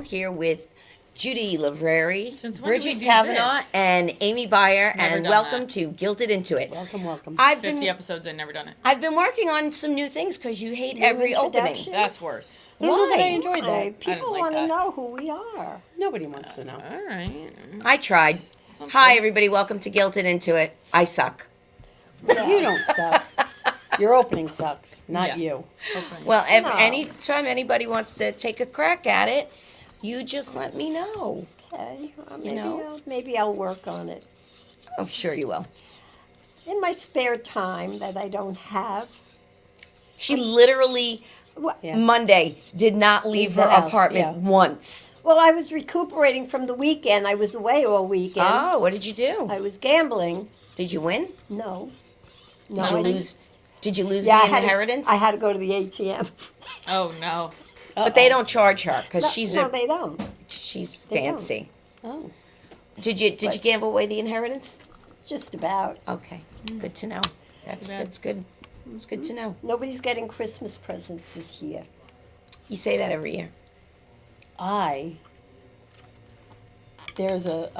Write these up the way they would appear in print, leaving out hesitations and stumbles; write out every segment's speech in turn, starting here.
Here with Judy Lavreri, Since when did we Bridget do Kavanaugh, this? and Amy Byer, Never and done welcome that. to Guilted Into It. Welcome. I've 50 been episodes I've never done it. I've been working on some new things because you hate New every opening. introduction? That's worse. I don't know that I Why? enjoyed Why? that. People like want to that. know who we are. Nobody wants to know. All right. I tried. Something. Hi, everybody. Welcome to Guilted Into It. I suck. You don't suck. Your opening sucks, not Yeah. you. Open. Well, if No. anytime anybody wants to take a crack at it, you just let me know. Okay, know? maybe I'll work on it I'm sure you will. in my spare time that I don't have. She literally Yeah. Monday did not leave Leave her the house, apartment yeah. once. Well, I was recuperating from the weekend. I was away all weekend. Oh, what did you do? I was gambling. Did you win? No, Did you I didn't. lose? Did you lose Yeah, the inheritance? I had to go to the ATM. Oh, no. But they don't charge her because No, they don't. she's they don't. fancy. Oh. Did you But- gamble away the inheritance? Just about. Okay, good to know. That's bad. that's good. It's good to know. Nobody's getting Christmas presents this year. You say that every year. There's a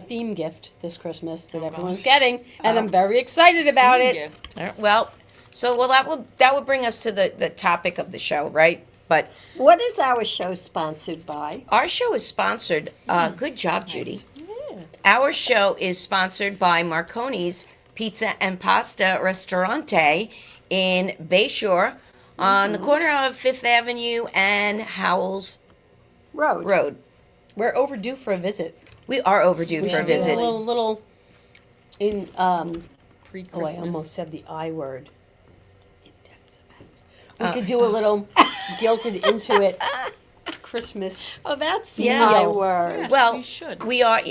theme gift this Christmas that Oh, everyone's gosh. getting, and Oh. I'm very excited about it. Yeah. All right, well, that will bring us to the topic of the show, right? But What is our show sponsored by? our show is sponsored. Good job, Judy. Yeah. Our show is sponsored by Marconi's Pizza and Pasta Ristorante in Bayshore on the corner of Fifth Avenue and Howells Road. Road. We're overdue for a visit. We are overdue We for a should do visit. a little in Pre-Christmas. I almost said the I word. Intense events. We could do a little guilted into it Christmas. Oh, that's the Yeah. I word. Yes, Well, we should. we are.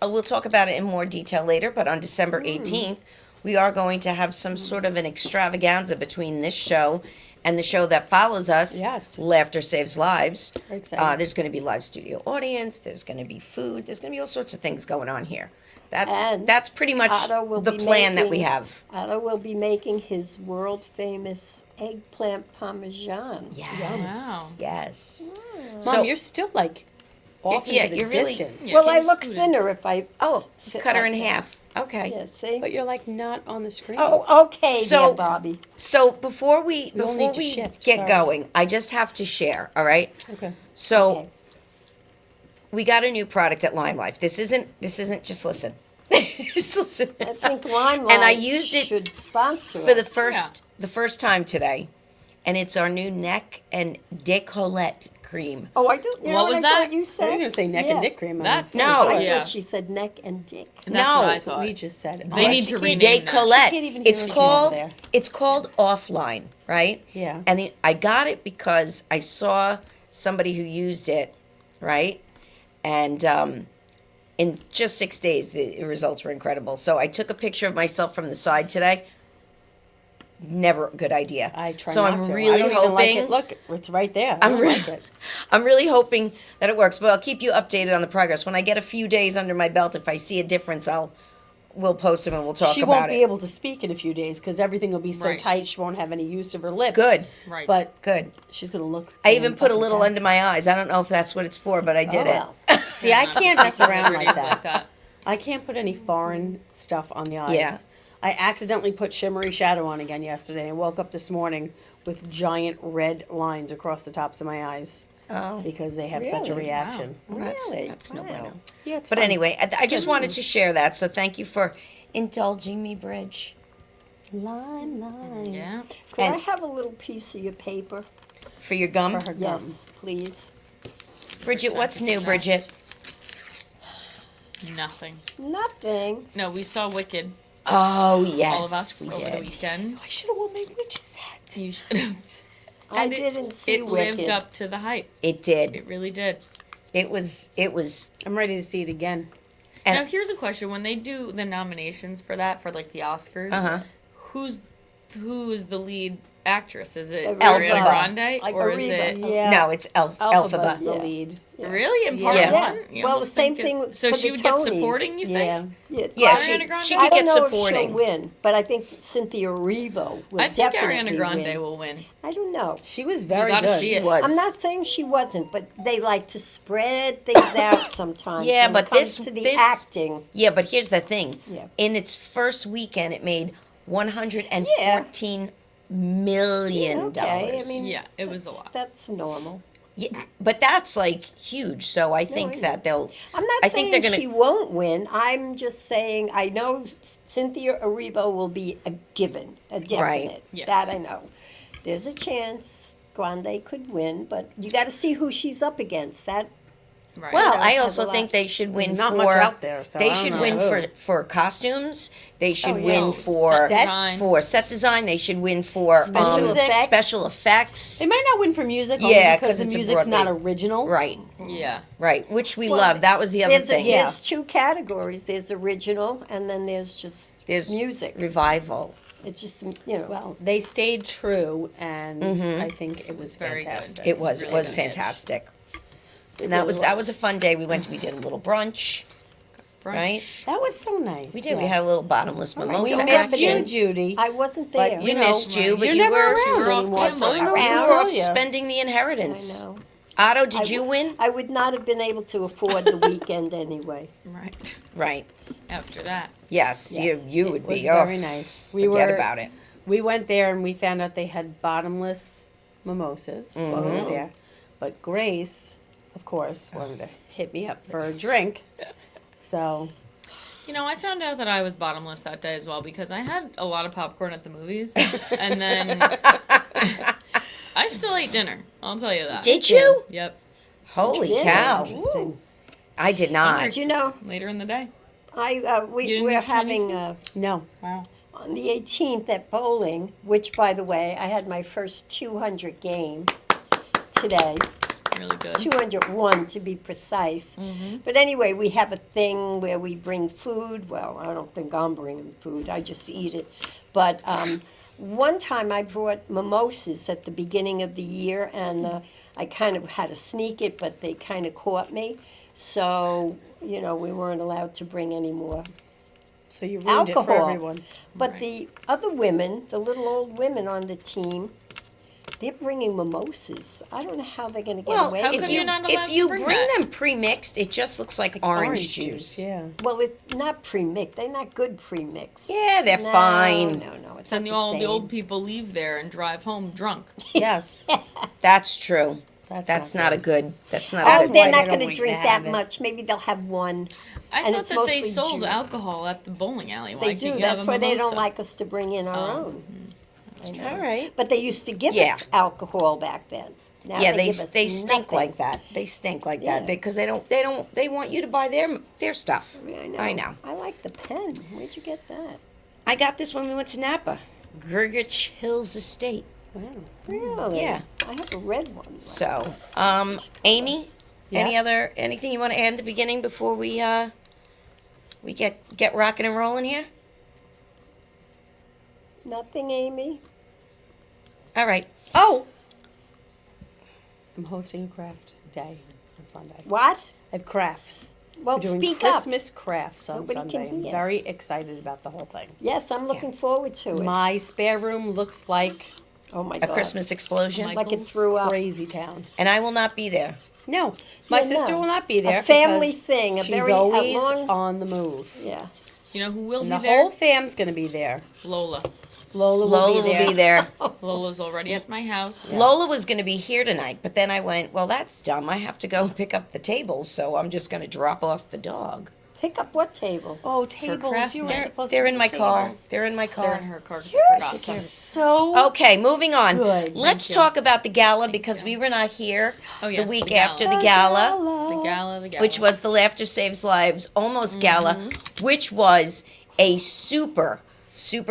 We'll talk about it in more detail later, but on December 18th, we are going to have some sort of an extravaganza between this show and the show that follows us. Yes. Laughter Saves Lives. Very exciting. There's going to be live studio audience. There's going to be food. There's going to be all sorts of things going on here. And That's pretty much Otto will the be plan that we making- have. Otto will be making his world famous eggplant parmesan. Yes. Wow. Yes. Mom, So- you're still like off Yeah, into the you're really- distance. Yeah. Well, can I you look scoot it? thinner if I. Oh, sit cut her like in that. half. Okay. Yeah, see? But you're like not on the screen. Oh, okay, So- dear Bobby. So before we We all need to we shift, get sorry. going, I just have to share. All right. Okay. So Okay. we got a new product at Lime Life. This isn't just listen. Just listen. I think Limelight And I used it should sponsor for the us. first time today, and it's our new neck and décolleté cream. Oh, I do. You know What what was I that? thought you I said? was gonna say neck Yeah. and dick cream. That's- No. I Yeah. thought she said neck and dick. That's No. what I That's what thought. we just said. They need to rename that. Décolleté. She can't even hear It's what she called wants there. it's called Offline, right? Yeah. And I got it because I saw somebody who used it, right? And in just 6 days, the results were incredible. So I took a picture of myself from the side today. Never a good idea. I try so not I'm to. really I don't even like hoping. it. Look, it's right there. I I'm don't re- like it. I'm really hoping that it works, but I'll keep you updated on the progress. When I get a few days under my belt, if I see a difference, we'll post them and we'll talk She about won't it. be able to speak in a few days because everything will be so Right. tight. She won't have any use of her lips. Good, Right. But good. she's gonna look. I even put a fucking little fast. under my eyes. I don't know if that's what it's for, but I did Oh, it. well. See, I can't mess around like Liberties that. I can't put any foreign stuff on the eyes. Yeah. I accidentally put shimmery shadow on again yesterday. I woke up this morning with giant red lines across the tops of my eyes Oh, because they have such a Really? reaction. Really? that's no Wow. bueno. Yeah, it's But fun. anyway, I just wanted to share that. So thank you for indulging me, Bridge. Line. Yeah. Could I And- have a little piece of your paper? For your gum. For her gum. Yes, please. Bridget, what's new, Bridget? Nothing. Nothing. No, we saw Wicked. Oh, yes. All of us we over the did. weekend. I should have worn my witch's hat. You should. I And didn't see It lived Wicked. up to the hype. It did. It really did. It was. I'm ready to see it again. And- Now here's a question: when they do the nominations for that, for like the Oscars, Uh-huh. who's the lead actress? Is it Elphaba. Ariana Grande Like or is Ariba. it Yeah. No, it's Elphaba's Elphaba. the Yeah. lead. Yeah. really in part Yeah. one? You Well, almost the same think it's- thing So for she the would get Tonys. supporting. You Yeah. think? Yeah, Yeah, Ariana Grande? she I could don't get know if supporting. she'll win, but I think Cynthia Erivo will I think definitely Ariana Grande win. will win. I don't know. She was You very gotta good. see She it. was. I'm not saying she wasn't, but they like to spread things out sometimes. Yeah, when but it comes this- to the this- acting. Yeah, but here's the thing. Yeah. In its first weekend, it made $114 million. Okay, I mean, Yeah, it was a lot. That's normal. Yeah, but that's like huge. So I think I know. that they'll. I'm not I saying think they're gonna- she won't win. I'm just saying I know Cynthia Erivo will be a given, a definite. Yes. That I know. There's a chance Grande could win, but you got to see who she's up against. That Right. Well, Yeah, I has a also lot. think they should win There's not for. much out there, so I they don't should know win who. for costumes. They should yeah. win Oh, for set design. set design. They should win for Special effects. special effects. They might not win for music, Yeah, only 'cause because the it's a music's not Broadway. original. Right, yeah. right. Which we Well, love. That was the other thing. Yeah. there's two categories. There's original, and then there's just There's music. revival. It's just you know. Well, they stayed true, and Mm-hmm. I think it was Very good. fantastic. It was really good. fantastic. And really that was was. a fun day. We did a little brunch, right? That was so nice. We did. We had a little bottomless mimosa We So missed you, action. Judy. I wasn't But there. We know, missed you, right. but You're you never were around you were off anymore. camera. So I don't know you where were are off you? spending the I inheritance. know. Otto, did I you w- win? I would not have been able to afford the weekend anyway. Right. Right. After that. Yes, you would It was be. very oh, nice. Forget about it. We went there and we found out they had bottomless mimosas while we were Mhm. there. But Grace, of course, wanted to hit me up for a drink. So You know, I found out that I was bottomless that day as well because I had a lot of popcorn at the movies, and then I still ate dinner. I'll tell you that. Did you? Yep. Holy did? cow! interesting. I did not. But you know, Later in the day. I You we didn't we're have Chinese having food? No. Wow. on the 18th at bowling, which by the way, I had my first 200 game today. Really good. 201 to be precise. Mm-hmm. But anyway, we have a thing where we bring food. Well, I don't think I'm bringing food. I just eat it. But one time I brought mimosas at the beginning of the year, and I kind of had to sneak it, but they kind of caught me. So, you know, we weren't allowed to bring any more. So you ruined it for Alcohol. everyone. But Right. the other women, the little old women on the team, they're bringing mimosas. I don't know how they're going to get Well, away How with come it. you're not allowed if to you bring bring that? them pre-mixed, it just looks like orange juice. Yeah. Well, it's not pre-mixed. They're not good pre-mixed. Yeah, they're No, fine. No, it's Then not all the the same. old people leave there and drive home drunk. Yes. That's true. That's That's not not a good. good. That's not Oh, a That's good. they're why not they going don't to want drink to that have it. much. Maybe they'll have one. I And thought it's that they mostly sold juice. alcohol at the bowling alley. Why They can't do. you have That's a why they don't mimosa? like us to bring in our Oh. own. All right. But they used to give Yeah. us alcohol back then. Now Yeah, give us they stink nothing. like that. They stink like Yeah. that because they want you to buy their stuff. I know. I know. I like the pen. Where'd you get that? I got this when we went to Napa, Gergich Hills Estate. Wow. Really? Yeah. I have a red one. So, Amy, Yes? anything you want to add at the beginning before we get rocking and rolling here? Nothing, Amy. All right. Oh! I'm hosting a craft day on Sunday. What? I have crafts. Well, We're doing speak up. Christmas crafts on Nobody can Sunday. I'm hear. very excited about the whole thing. Yes, I'm looking forward to it. My spare room looks like Oh my A God. Christmas explosion. my- Like it Michael's threw up. crazy town. And I will not be there. No, my Yeah, sister no. will not be there. A family because thing. A She's very always long. on the move. Yeah. You know who will And be the there? whole fam's going to be there. Lola. Lola Lola will be there. Lola's already at my house. Yeah. Lola was going to be here tonight, but then I went, well, that's dumb. I have to go pick up the tables, so I'm just going to drop off the dog. Pick up what table? Oh, tables. craft You were night. supposed They're to in put my car. tables. They're in my They're car. in her car because I forgot something. So Okay, moving on. Good. Let's Thank you. talk about the gala because we were not here Oh, yes, the week the gala. after the gala, The gala, the gala. which was the Laughter Saves Lives almost gala, Mm-hmm. which was a super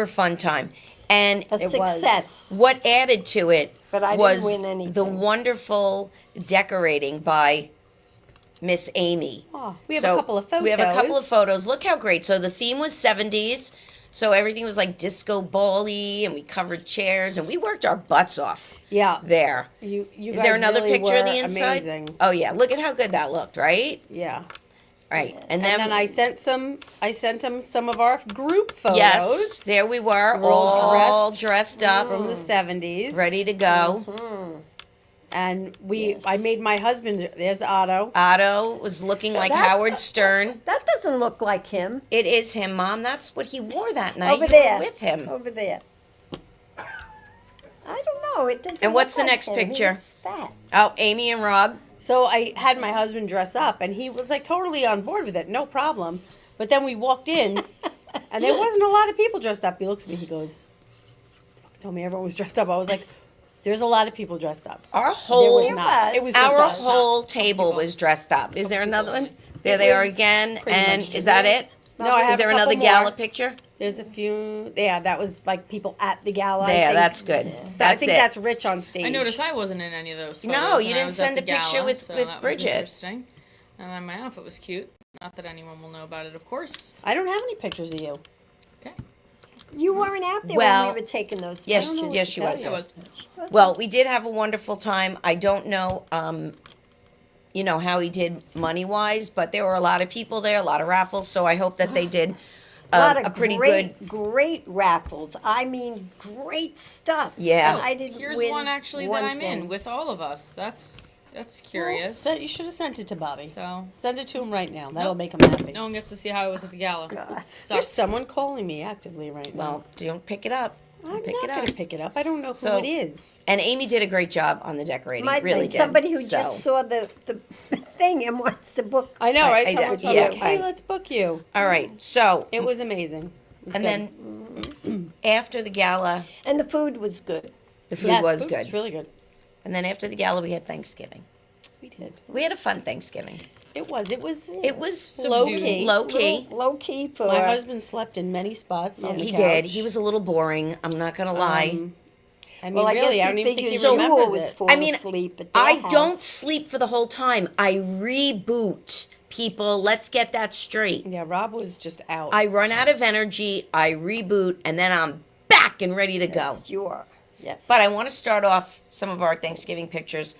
fun time. And A It was. success. what added to it But I didn't was win anything. the wonderful decorating by Miss Amy. Oh, we have So, a couple of photos. We have a couple of photos. Look how great. So the theme was 70s. So everything was like disco ball-y, and we covered chairs, and we worked our butts off Yeah. there. You Is guys there another really picture of were the inside? Amazing. Oh yeah, look at how good that looked, right? Yeah. Right. And then I sent them some of our group photos yes, there we were, We're all all dressed dressed up, from the 70s. ready to go. And I made my husband, there's Otto. Otto was looking like That's- Howard Stern. That doesn't look like him. It is him, Mom. That's what he wore that night. Over You there. were with him. Over there. I don't know. It doesn't. And what's look the like next him. He picture? looks fat. Oh, Amy and Rob. So I had my husband dress up, and he was like totally on board with it, no problem. But then we walked in, and there wasn't a lot of people dressed up. He looks at me, he goes, told me everyone was dressed up. I was like, there's a lot of people dressed up. Our There whole was not. It was just our us. whole table was dressed up. Is there another one? There they are was again. pretty And much is that just it? No, I have Is there a couple another gala more. picture? There's a few. Yeah, that was like people at the gala. I There, think. that's good. So I That's think it. that's Rich on stage. I noticed I wasn't in any of those photos. No, you and I didn't was at send the a picture gala, with- so with that was Bridget. interesting. And then my outfit was cute. Not that anyone will know about it, of course. I don't have any pictures of you. Okay. You weren't out there Well, when we were taking those. yes, pictures. I don't know what yes, to she tell was. you. It was. Well, we did have a wonderful time. I don't know, how he did money wise, but there were a lot of people there, a lot of raffles. So I hope that they did A lot of a pretty great, good. great raffles. I mean, great stuff. Yeah. And I didn't Here's win one actually one that I'm thing. in with all of us. That's curious. So you should have sent it to Bobby. So Send it to him right now. That'll Nope. make him happy. no one gets to see how I was at the gala. God. So There's someone calling me actively right now. Well, don't pick it up. I'm pick not it going up. to pick it up. I don't know So- who it is. And Amy did a great job on the decorating. Might really be did. somebody who So- just saw the thing and wants the book. I know, right? I Someone's did, probably yeah, like, hey, I- let's book you. All right. So It was amazing. It was and good. then after the gala, And the food was good. the food Yes, was food good. was really good. And then after the gala, we had Thanksgiving. We did. We had a fun Thanksgiving. It was. It was. It was Low Subdued. key. low key. Low key for. My husband slept in many spots on the He couch. did. He was a little boring. I'm not gonna lie. I mean, well, I really, guess I don't even think he figures you remembers always it. fall I mean, asleep at their I house. don't sleep for the whole time. I reboot. People, let's get that straight. Yeah, Rob was just out. I run out of energy. I reboot, and then I'm back and ready to go. Yes, you are. Yes. But I want to start off some of our Thanksgiving pictures.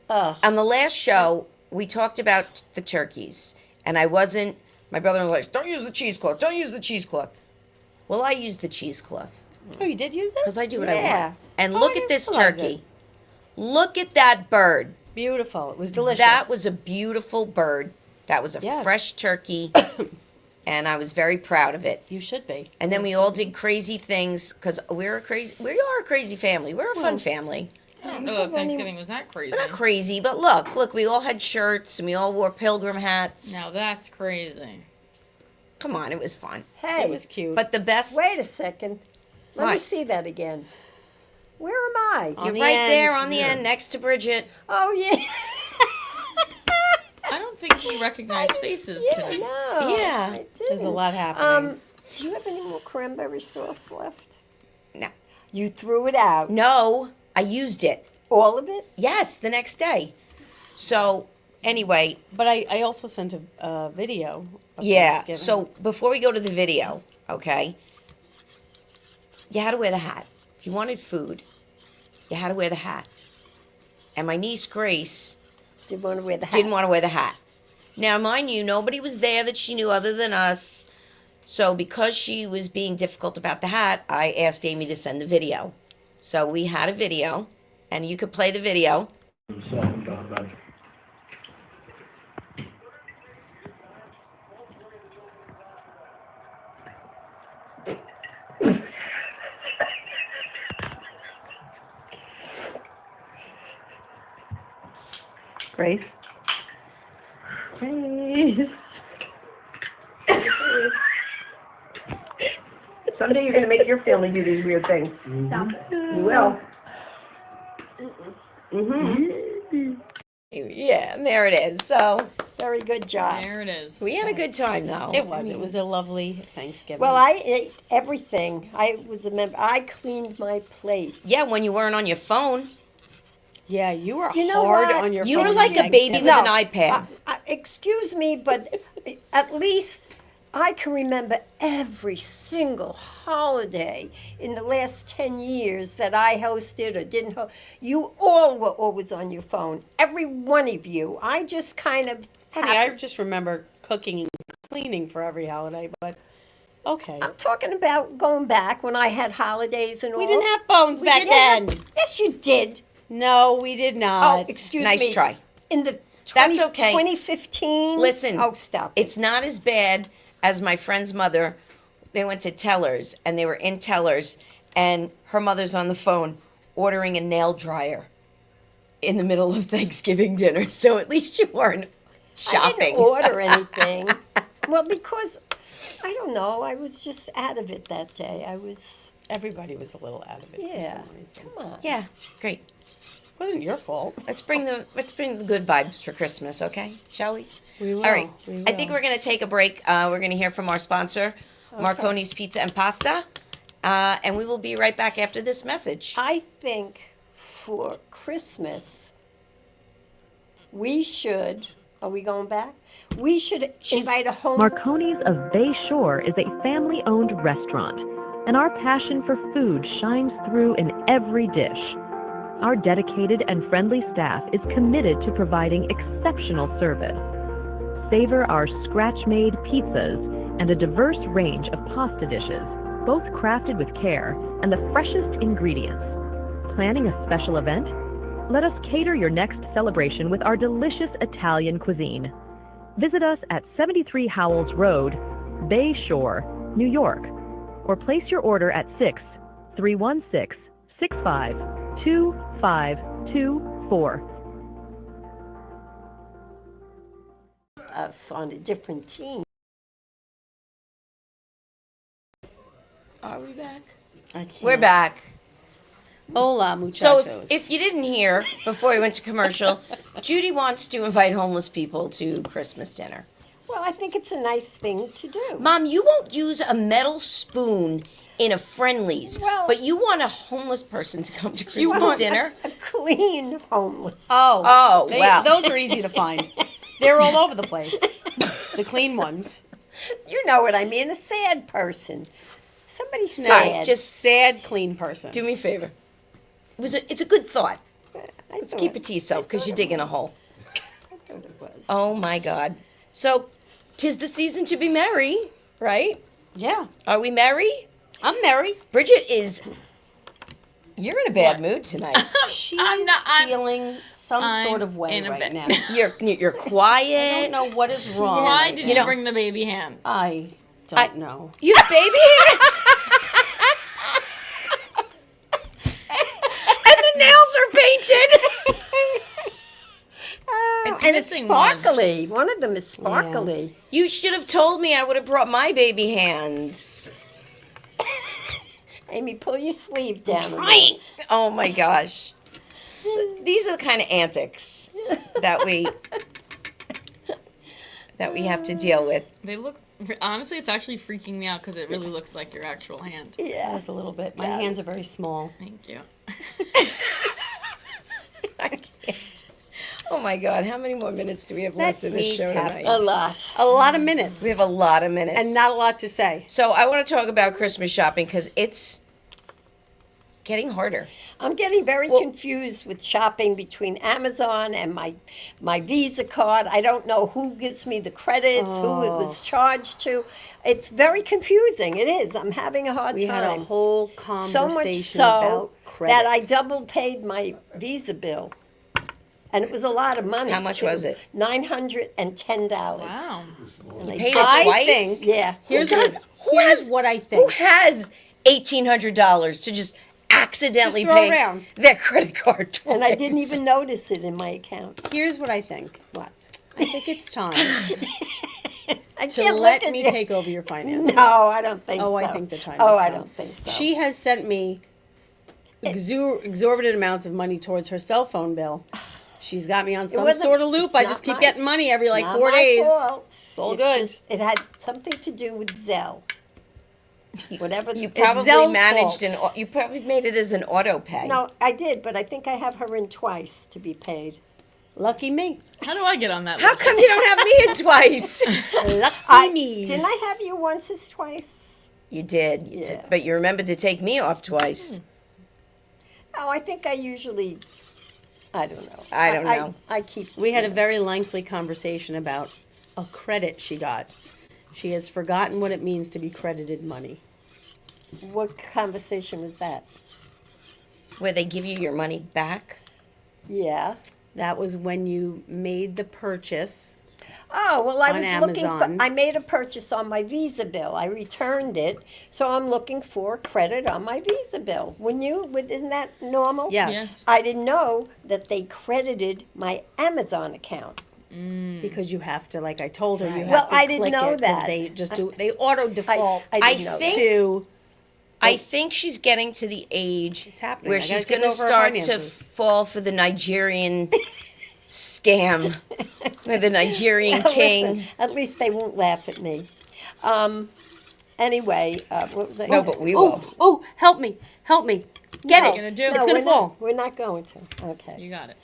Ugh. On the last show, we talked about the turkeys, and I wasn't. My brother-in-law was like, "Don't use the cheesecloth. Don't use the cheesecloth." Well, I used the cheesecloth oh, you did use it? because I do what I Yeah. want. And Oh, look I at this didn't realize turkey. it. Look at that bird. Beautiful. It was delicious. That was a beautiful bird. That was a Yes. fresh turkey, and I was very proud of it. You should be. And then we all did crazy things because we are a crazy family. We're a fun family. I don't know that Thanksgiving was that crazy. We're not crazy, but look, we all had shirts and we all wore pilgrim hats. Now that's crazy. Come on, it was fun. Hey, It was cute. But the best, wait a second. Let me What? see that again. Where am I? On you're the right end. there on the end next to Bridget. Oh yeah. I don't think we recognize faces Yeah, today. no. Yeah. I There's a didn't. lot happening. Do you have any more cranberry sauce left? No. You threw it out. No, I used it. All of it? Yes, the next day. So anyway, But I also sent a video. Of yeah. Thanksgiving. So before we go to the video, okay, you had to wear the hat. If you wanted food, you had to wear the hat. And my niece Grace Didn't want to wear the hat. didn't want to wear the hat. Now, mind you, nobody was there that she knew other than us. So because she was being difficult about the hat, I asked Amy to send the video. So we had a video, and you could play the video. Grace. Grace. Someday you're going to make your family do these weird things. Stop You will. Yeah, and there it is. So Very good job. There it is. we had a good time, though. It was. It was a lovely Thanksgiving. Well, I ate everything. I was a member. I cleaned my plate. Yeah, when you weren't on your phone. Yeah, you were You know hard what? on your You phone were like a on baby with Thanksgiving. an iPad. Excuse me, but at least I can remember every single holiday in the last 10 years that I hosted or didn't host. You all were always on your phone. Every one of you. I just kind of. Funny, I just remember cooking and cleaning for every holiday, but okay. I'm talking about going back when I had holidays and all. We didn't have phones back didn't then. have- Yes, you did. No, we did Oh, not. excuse Nice me. try. In the That's okay. 2015. Listen, Oh, stop. It's not as bad as my friend's mother. They went to Tellers and they were in Tellers, and her mother's on the phone ordering a nail dryer in the middle of Thanksgiving dinner. So at least you weren't I shopping. didn't order anything. Well, because I don't know. I was just out of it that day. I was. Everybody was a little out of it Yeah. for some reason. Come on. Yeah, great. It wasn't your fault. Let's bring the good vibes for Christmas, okay? Shall we? We will. All right. We I think will. we're going to take a break. We're going to hear from our sponsor, Marconi's Pizza and Pasta, and we will be right back after this message. I think for Christmas, we should. Are we going back? We should invite a home. Marconi's of Bay Shore is a family-owned restaurant, and our passion for food shines through in every dish. Our dedicated and friendly staff is committed to providing exceptional service. Savor our scratch-made pizzas and a diverse range of pasta dishes, both crafted with care and the freshest ingredients. Planning a special event? Let us cater your next celebration with our delicious Italian cuisine. Visit us at 73 Howells Road, Bay Shore, New York, or place your order at 6-316-65-2524. Us on a different team. Are we back? I can't. We're back. Hola, So muchachos. if you didn't hear before we went to commercial, Judy wants to invite homeless people to Christmas dinner. Well, I think it's a nice thing to do. Mom, you won't use a metal spoon in a Friendlies, Well- but you want a homeless person to come to You Christmas want dinner? a clean homeless. Oh, wow. Those are easy to find. They're all over the place. The clean ones. You know what I mean? A sad person. Somebody sad. Right, just Sad, clean person. do me a favor. It's a good thought. Let's Keep it to yourself because you're digging a hole. I thought it was. Oh my God. So, 'tis the season to be merry, right? Yeah. Are we merry? I'm Mary. Bridget is. You're in a bad mood tonight. She's I'm not- I'm- feeling some I'm sort of way in a right bit. now. You're I quiet. don't know what is wrong. Why right did now. you bring the baby hand? I don't know. You have baby hands. And the nails are painted. It's And missing it's one. sparkly. One of them is sparkly. You should have told me. I would have brought my baby hands. Amy, pull your sleeve down. a little. Oh my gosh. So these are the kind of antics that we have to deal with. They look. Honestly, it's actually freaking me out because it really looks like your actual hand. Yeah. That's a little bit. My Yeah. hands are very small. Thank you. I can't. Oh my God, how many more minutes do we have left in this me show tap tonight? A lot. A lot of minutes. We have a lot of minutes. and not a lot to say. So I want to talk about Christmas shopping because it's getting harder. I'm getting very confused with shopping between Amazon and my Visa card. I don't know who gives me the credits, who it was charged to. It's very confusing. It is. I'm having a hard We time. had a whole so conversation much so about credit. that I double paid my Visa bill. And it was a lot of money. How much too. was it? $910. Wow. And I Paid did- it twice? I think. Yeah. Here's Who has- what I Who think. has $1,800 to just accidentally Just throw pay around. their credit card twice? And I didn't even notice it in my account. Here's what I think. What? I think it's time I to can't let look at me you. take over your finances. No, I don't think so. Oh, I think the time Oh, has I come. don't think so. She has sent me exorbitant amounts of money towards her cell phone bill. She's got me on some wasn't- sort of loop. it's I not just keep my- getting money every like Not 4 my days. fault. It's all It good. it had something to do with Zelle. Whatever. You It's probably Zelle's managed fault. you probably made it as an auto pay. No, I did, but I think I have her in twice to be paid. Lucky me. How do I get on that How list? come you don't have me in twice? Lucky me. Didn't I have you once or twice? You did. Yeah. But you remembered to take me off twice. Oh, I think I usually. I don't know. I don't know. I keep. We had a very lengthy conversation about a credit she got. She has forgotten what it means to be credited money. What conversation was that? Where they give you your money back. Yeah. That was when you made the purchase. Oh, well, I On was looking Amazon. for. I made a purchase on my Visa bill. I returned it, so I'm looking for credit on my Visa bill. Isn't that normal? Yes. Yes. I didn't know that they credited my Amazon account. Because you have to, like I told her, you have Well, to I didn't click know it 'cause that. they just do. They auto default I I didn't know think- to. I think she's getting to the age It's happening. where I gotta she's take going to over her start to finances. fall for the Nigerian scam with the Nigerian Listen, king. at least they won't laugh at me. Anyway, what was I? No, but we will. Oh, help me. Get What are it. you gonna do? It's we're gonna not- fall. We're not going to. Okay. You got it.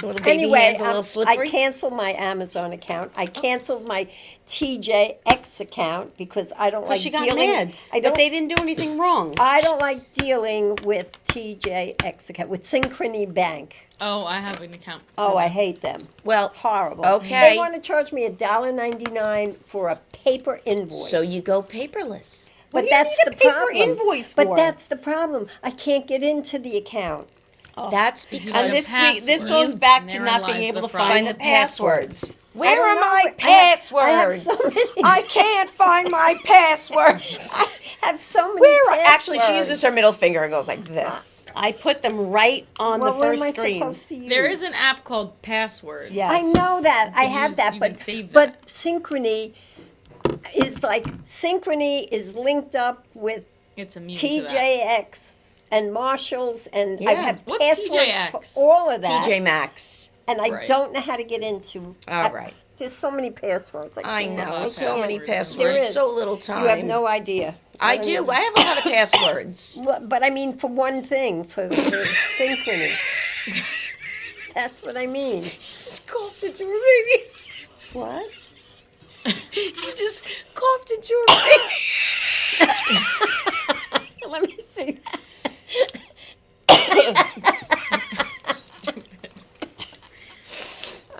Little baby Anyway, hands a little I slippery. canceled my Amazon account. I canceled my TJX account because I don't like Because she got dealing. mad. I But don't. they didn't do anything wrong. I don't like dealing with TJX account with Synchrony Bank. Oh, I have an account. Oh, I hate them. Well, Horrible. Okay. They want to charge me $1.99 for a paper invoice. so you go paperless. But do you that's need a the paper problem. invoice But for? that's the problem. I can't get into the account. That's you because got And a this password. goes back to Therein not lies being able the to problem. find the passwords. where I don't are know. my I have passwords? so many. I can't find my passwords. I have so many. Where are, actually, she passwords. uses her middle finger and goes like this. I put them right on Well, the what first am I screen. supposed to use? There is an app called Passwords. Yeah. I know that. I can have use- that, you but can save but Synchrony is like Synchrony is linked up with It's immune to that. TJX and Marshalls, and I Yeah. have What's passwords TJX? for all of that. TJ Maxx. and I Right. don't know how to get into. All right. There's so many passwords. I can't- know. lot of So many passwords. There passwords. is. So little time. You have no idea. I don't do. even- I have a lot of passwords. Well, but I mean, for one thing, for Synchrony. That's what I mean. She just coughed into her baby. What? She just coughed into her baby. Let me see.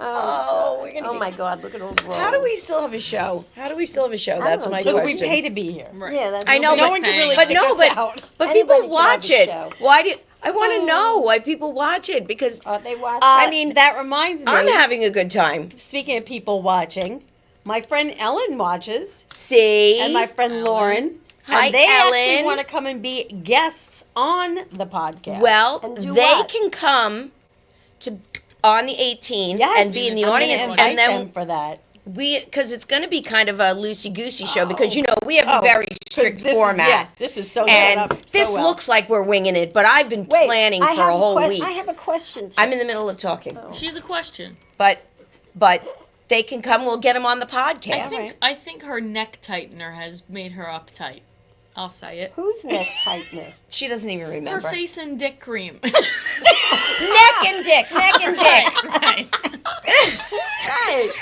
Oh, we're gonna Oh get- my God! Look at all the rolls. How do we still have a show? How do we still have a show? don't That's know. my Because question. we pay to be here. Right. Yeah, that's I know, Nobody's but, one can paying really us. but no, us but out. but Anybody people can have watch a it. show. Why do I want to know why people watch it? Because They watch. I mean, that reminds me. I'm having a good time. Speaking of people watching, my friend Ellen watches, See, and my friend Ellen. Lauren. Hi, and they actually Ellen. want to come and be guests on the podcast. well, And do they what? can come to on the 18th yes, and be in the I'm gonna audience, invite and then them for that. because it's going to be kind of a loosey goosey show because you know we have a very strict This format. This is so set And up this so well. looks like we're winging it, but I've been Wait, planning I for have a whole week. I have a question. I'm in the middle of talking, She's a question. but they can come. We'll get them on the podcast. I think her neck tightener has made her uptight. I'll say it. Who's neck tightener? She doesn't even Her remember. face and dick cream. Neck and dick, neck and dick. right. Right.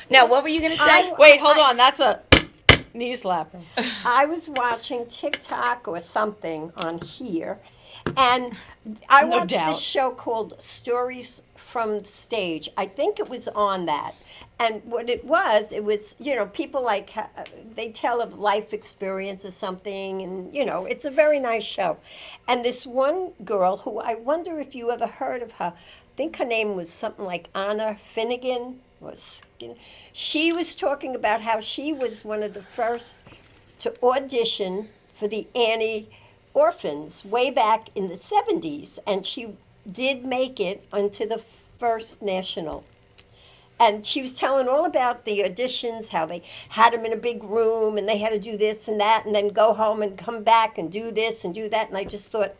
Now, what were you going to say? Wait, hold on. That's a knee slapper. I was watching TikTok or something on here, and I No watched doubt. this show called Stories from the Stage. I think it was on that. And what it was, people like, they tell of life experience or something, and, it's a very nice show. And this one girl, who I wonder if you ever heard of her, I think her name was something like Anna Finnegan, she was talking about how she was one of the first to audition for the Annie Orphans way back in the 70s, and she did make it onto the first national. And she was telling all about the auditions, how they had them in a big room and they had to do this and that and then go home and come back and do this and do that. And I just thought,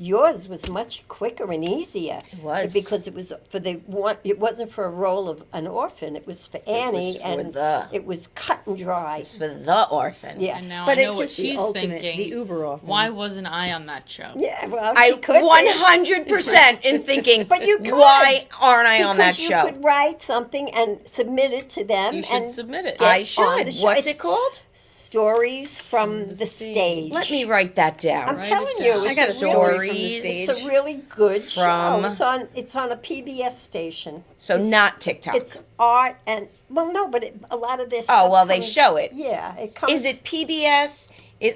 yours was much quicker and easier. It was. Because it was for the one. It wasn't for a role of an orphan. It was for Annie, for and the- it was cut and dry. It's for the orphan. Yeah, And now but I it know what just she's ultimate, thinking. the Uber offer. Why wasn't I on that show? yeah. Well, I she could be. 100% in thinking, But you could. why aren't I on that Because show? you could write something and submit it to them, You should and submit it. get I on should. the show. What's It's it called? Stories from the stage. stage. Let me write that down. I'm Write telling it you, down. it's I got a a story really, from the Stories stage. it's a really good from- show. It's on a PBS station. So not TikTok. It's art and well, no, but a lot of this. Oh, stuff well, they comes- show it. Yeah, it comes. Is it PBS?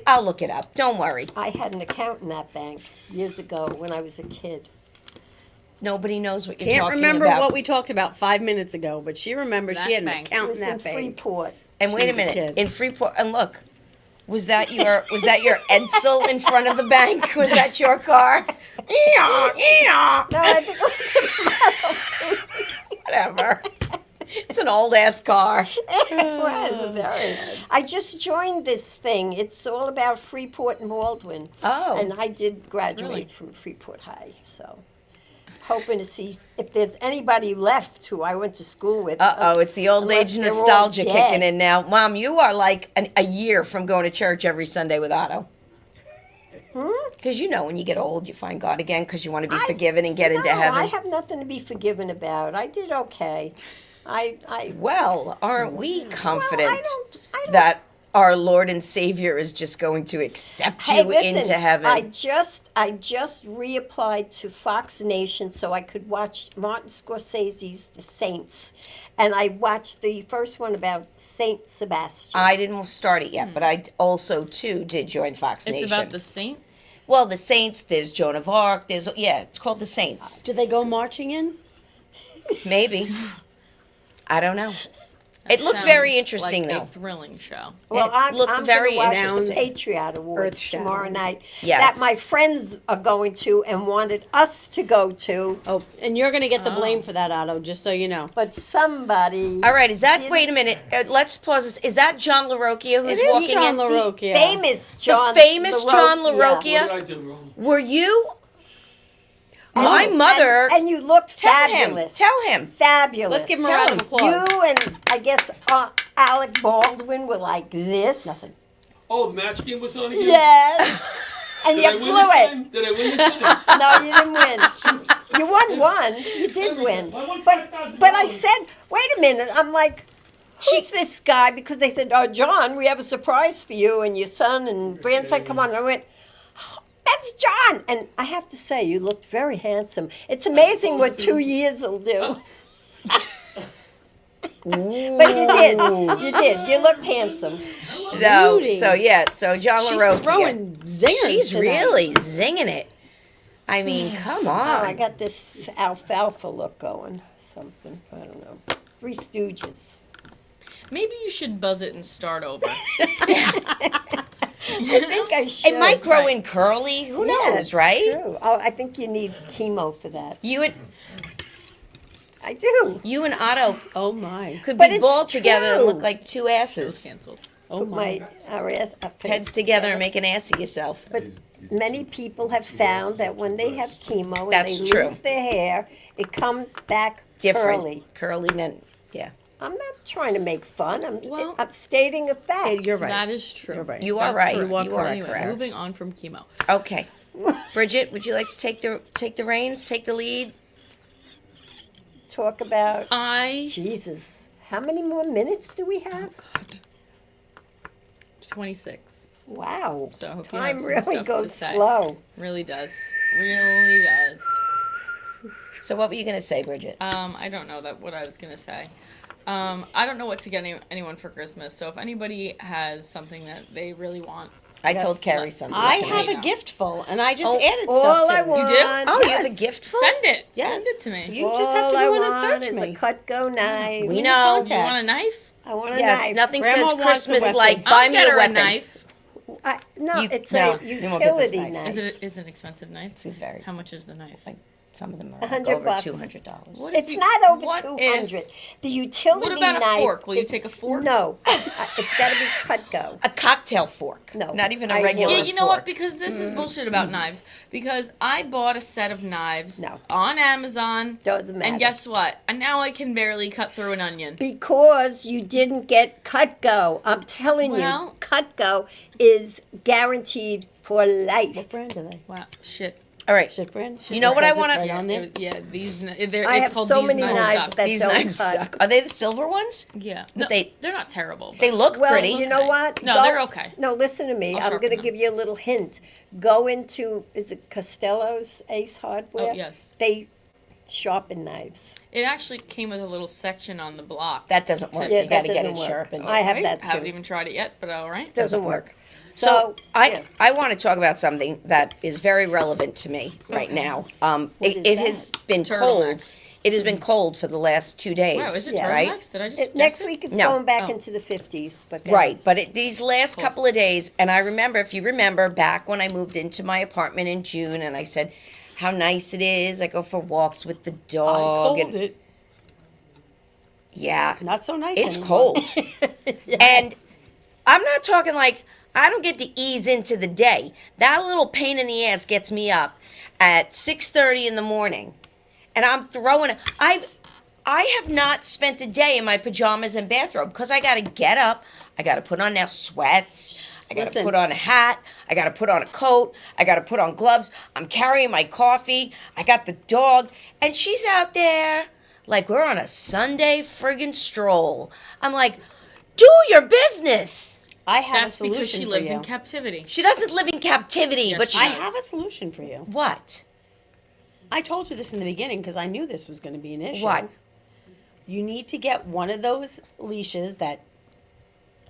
I'll look it up. Don't worry. I had an account in that bank years ago when I was a kid. Nobody knows what you're Can't talking remember about. what we talked about 5 minutes ago, but she remembers That she had an bank. It account was in in that bank. Freeport. And wait a was a minute, kid. in Freeport, and look, was that your Edsel in front of the bank? Was that your car? Yeah. No, I think it was a Model T. Whatever. It's an old ass car. It was very. I just joined this thing. It's all about Freeport and Baldwin. Oh. And I did graduate Really? from Freeport High, so hoping to see if there's anybody left who I went to school with. It's the old Unless age they're all nostalgia dead. kicking in now. Mom, you are like a year from going to church every Sunday with Otto. Because you know when you get old, you find God again because you want to be forgiven and get into No, heaven. I have nothing to be forgiven about. I did okay. Well, aren't we confident I don't that our Lord and Savior is just going to accept Hey, you listen, into heaven? I just reapplied to Fox Nation so I could watch Martin Scorsese's The Saints, and I watched the first one about Saint Sebastian. I didn't start it yet, but I also too did join Fox It's Nation. about the Saints. Well, the Saints. There's Joan of Arc. It's called the Saints. Did they go marching in? Maybe. I don't know. It looked Sounds very interesting, like though. A thrilling show. Well, It I'm looked gonna very watch interesting. the Patriot Awards Earth-shattering. tomorrow night. Yes. That my friends are going to and wanted us to go to, Oh, and you're going to get the blame for that, Otto, just so you know. but somebody. All right, is that? Didn't- Wait a minute. Let's pause this. Is that John LaRocchia who's It is walking John in? LaRocchia. Famous John. the famous John LaRocchia. LaRocchia. What did I do wrong? Were you? My mother. And you looked tell fabulous. him. Tell him. Fabulous. Let's give him a Tell round him. of applause. You and I guess Alec Baldwin were like this. Nothing. Oh, the match game was on again? Yes. And Did you I win blew this it. time? Did I win this time? No, you didn't win. You won one. You did win. I won But $5,000. I said, wait a minute. I'm like, who's this guy? Because they said, oh, John, we have a surprise for you and your son and grandson. Come on. And I went, "Oh, that's John. And I have to say, you looked very handsome. It's amazing what 2 years will do. But you did. You did. You looked handsome. No. Beauty. So John She's LaRocchia. throwing zingers She's tonight. really zinging it. I mean, come Oh, I on. got this alfalfa look going. Something. I don't know. Three Stooges. Maybe you should buzz it and start over. I think I should. It might grow Right. in curly. Who Yeah, knows, it's right? True. Oh, I think you need chemo for that. I do. You and Otto Oh, my. could But be it's bald together and true. look like two asses. Canceled. Oh, Put my. our Heads together and make an ass of yourself. But many people have found that when they have chemo and That's they true. lose their hair, it comes back Different. curly. Curly then, yeah. I'm not trying to make fun. Well- I'm stating a fact. Hey, you're right. That is true. You're right. You are That's right. correct. You are Anyways, correct. moving on from chemo. Okay. Bridget, would you like to take the reins, take the lead? Talk about Jesus. How many more minutes do we have? 26. Wow. So I hope you Time have some really stuff to goes say. slow. Really does. Really does. So what were you going to say, Bridget? I don't know what I was gonna say. I don't know what to get anyone for Christmas. So if anybody has something that they really want, I told Carrie something I tonight. have a now. gift full, and I just Oh, added All stuff to I it. want. do? Oh, you have a yes. gift for send it. Yes. Send it to me. You just have to All I go in and want search is me. a Cutco knife. We need know. contacts. You want a knife? I want a Yes, knife. nothing Grandma says wants a Christmas weapon. like buy I'll me get a her weapon. a knife. No, You- it's no, a you won't get this utility knife. knife. Is it an expensive knife? It's very How much is the knife? like Some of them are like $100 over bucks. $200. What if It's you- not over what 200. The utility What about a knife. fork? Will you is- take a fork? No, it's got to be Cutco. A cocktail fork. No, Not even a I regular Yeah, want- you know what? fork. Because this is bullshit about knives. Because I bought a set of knives No. on Amazon. Doesn't matter. And guess what? And now I can barely cut through an onion. Because you didn't get Cutco. I'm telling Well- you, Cutco is guaranteed for life. What brand are they? Wow, shit. All right. Shit brand? You know It what I says it wanna- right on there? Yeah, these. I It's have called so these many knives knives suck. that These don't knives cut. suck. Are they the silver ones? Yeah, But no, they- they're not terrible. But They look Well, pretty. you know nice. what? No, they're okay. No, listen to me. I'll I'm sharpen going to them. give you a little hint. Go into, is it Costello's Ace Hardware? Oh yes, They sharpen knives. it actually came with a little section on the block. That doesn't work. Yeah, You got that to get it doesn't work. sharpened. I have Right? that too. Haven't even tried it yet, but all right. Doesn't work. So yeah. I want to talk about something that is very relevant to me right now. It, is it that? has been cold. Turtlenecks. It has been cold for the last 2 days. Wow, is it Yeah. right? turtlenecks? Did I just Next guess it? week it's No. going back Oh. into the 50s. But Right, but these last couple of days, and I remember, if you remember, back when I moved into my apartment in June, and I said how nice it is. I go for walks with the I dog. cold and, it. yeah, Not so nice it's anymore. cold. And I'm not talking like I don't get to ease into the day. That little pain in the ass gets me up at 6:30 in the morning, and I'm throwing. I have not spent a day in my pajamas and bathrobe because I got to get up. I got to put on now sweats. I got to Listen. put on a hat. I got to put on a coat. I got to put on gloves. I'm carrying my coffee. I got the dog, and she's out there like we're on a Sunday friggin' stroll. I'm like, do your business. I have That's a solution because she for lives you. in captivity. She doesn't live in captivity, Yes, but she she. I does. have a solution for you. What? I told you this in the beginning because I knew this was going to be an issue. What? You need to get one of those leashes that,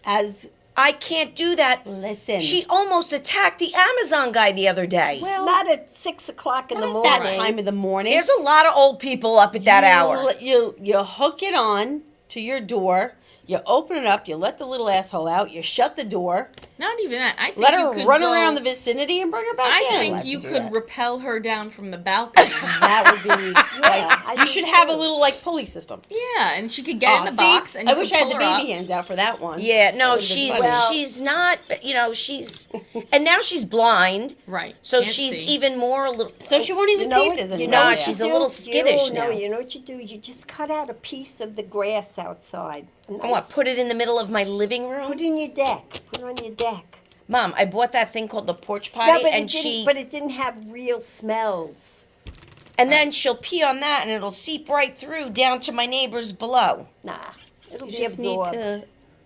as I can't do that. listen, She almost attacked the Amazon guy the other day. It's not at 6 o'clock in the not morning. that time of the morning. There's a lot of old people up at that hour. You hook it on to your door. You open it up. You let the little asshole out. You shut the door. Not even that. I think Let you her could run go- around the vicinity and bring her back I in. think Allowed you to do could that. repel her down from the balcony. That would be. I you think should have a so. little like pulley system. Yeah, and she could get in the Aw, box, see? and you I wish could I had pull the her baby up. hands out for that one. Yeah, no, would've been she's funny. Well- she's not. You know, she's and now she's blind, Right. so Can't she's see. even more a little. So she won't even You know see if what- there's you anyone know Nah, what there. she's you a little do? skittish No, now. you know what you do? You just cut out a piece of the grass outside. And what? Put it in the middle of my living room, Put it in your deck. Put it on your deck. Mom. I bought that thing called the porch No, potty, but and it didn't. she But it didn't have real smells. and then she'll pee on that, and it'll seep right through down to my neighbors below. Nah, it'll You be just need absorbed. to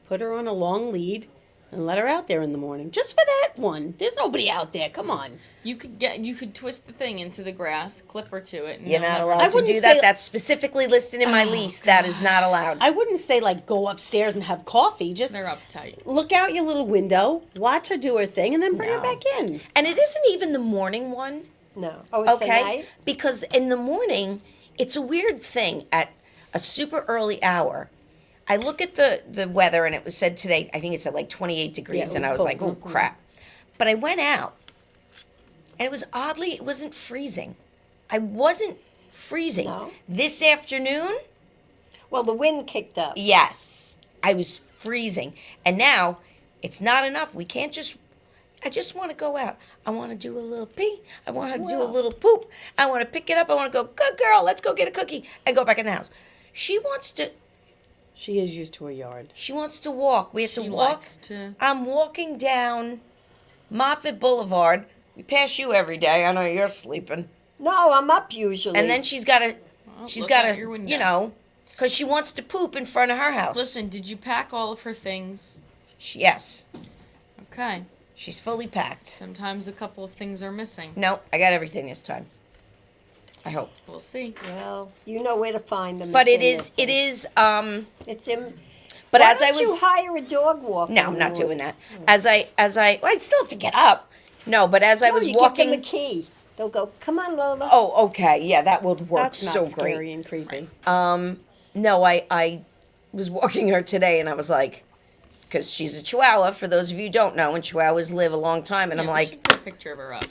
put her on a long lead and let her out there in the morning. Just for that one. There's nobody out there. Come on. You could twist the thing into the grass, clip her to it. And You're you'll not never- allowed I to wouldn't do that. say- That's specifically listed in my lease. That is not allowed. I wouldn't say like go upstairs and have coffee. Just They're uptight. look out your little window, watch her do her thing, and then bring her No. back in. And it isn't even the morning one. No. Oh, it's Okay, a night? because in the morning it's a weird thing at a super early hour. I look at the weather, and it was said today, I think it said like 28 degrees, it and was I was cold. like, oh crap. But I went out, and it was oddly, it wasn't freezing. I wasn't freezing. No? This afternoon, Well, the wind kicked up. yes, I was freezing. And now it's not enough. We can't just, I just want to go out. I want to do a little pee. I want to do a Well. little poop. I want to pick it up. I want to go, good girl, let's go get a cookie, and go back in the house. She wants to She is used to her yard. walk. We have She to walk. likes to. I'm walking down Moffett Boulevard. We pass you every day. I know you're sleeping. No, I'm up usually. And then she's got to, Well, she's look got out to, your window. you know, because she wants to poop in front of her house. Listen, did you pack all of her things? Yes, Okay. she's fully packed. Sometimes a couple of things are missing. No, I got everything this time. I hope. We'll see. Well, you know where to find them. But if it they're is, it missing. is, It's in. but Why as I don't you was, hire a dog walker? no, I'm not doing that. Well, I still have to get up. No, but as I No, was you walking, give them a key. They'll go, come on, Lola. oh, okay, yeah, that would work That's not so scary great. and creepy. No, I was walking her today, and I was like, because she's a Chihuahua. For those of you who don't know, and Chihuahuas live a long time, and Yeah, I'm we like, should put a picture of her up.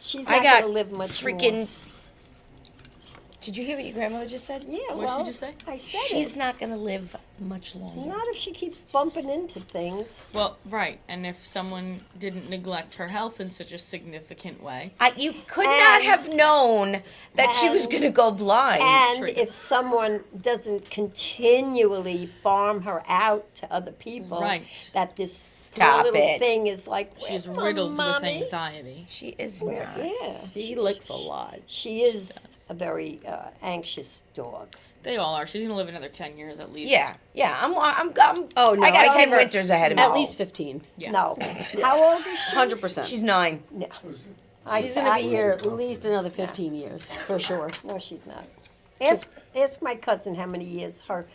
She's I not got going to live much freaking Did you hear what your grandmother just said? Yeah, What well, did you say? I said She's it. not going to live much longer. Not if she keeps bumping into things. Well, right. And if someone didn't neglect her health in such a significant way, You could not And- have known that she was and- going to go blind. And True. if someone doesn't continually farm her out to other people, Right. that this Stop little it. thing is like, she's "Where's my riddled mommy?" with anxiety. She is not. Yeah, She licks a lot. she is a very anxious dog. They all are. She's gonna live another 10 years at least. Yeah, yeah. I'm Oh, no, I got I 10 give her winters ahead of me. At least 15. Yeah. No, how old is she? 100%. She's 9. No. She's going to be here at least another 15 years, for sure. No, she's not. Ask my cousin how many years her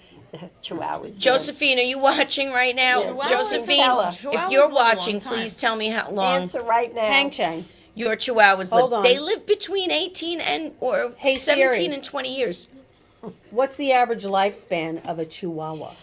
Chihuahua's. Josephine, are you watching right now? Chihuahuas Josephine, are- if Chihuahuas you're live a long watching, time. please tell me how long Answer right now. Hang Chang. your Chihuahuas Hold live. on. They live between 18 and or Hey, 17 Siri. and 20 years. What's the average lifespan of a Chihuahua?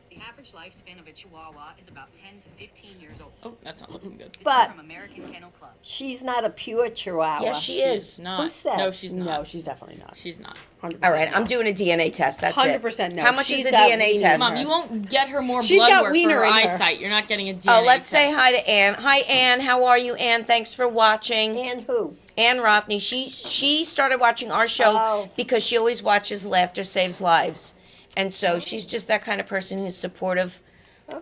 The average lifespan of a Chihuahua is about 10 to 15 years old. Oh, that's not looking good. This But- is from American Kennel Club. She's not a pure Chihuahua. Yes, she She's is. not. Who said? No, she's not. No, she's definitely not. She's not. 100% All right, no. I'm doing a DNA test. That's 100% it. no. How much She's is a got DNA wiener test? in Mom, her. you won't get her more She's blood got work for wiener her in her. eyesight. You're not getting a DNA Oh, let's say test. hi to Ann. Hi, Ann. How are you, Ann? Thanks for watching. And who? Ann Rothney. She started watching our show Oh. because she always watches Laughter Saves Lives, and so she's just that kind of person who's supportive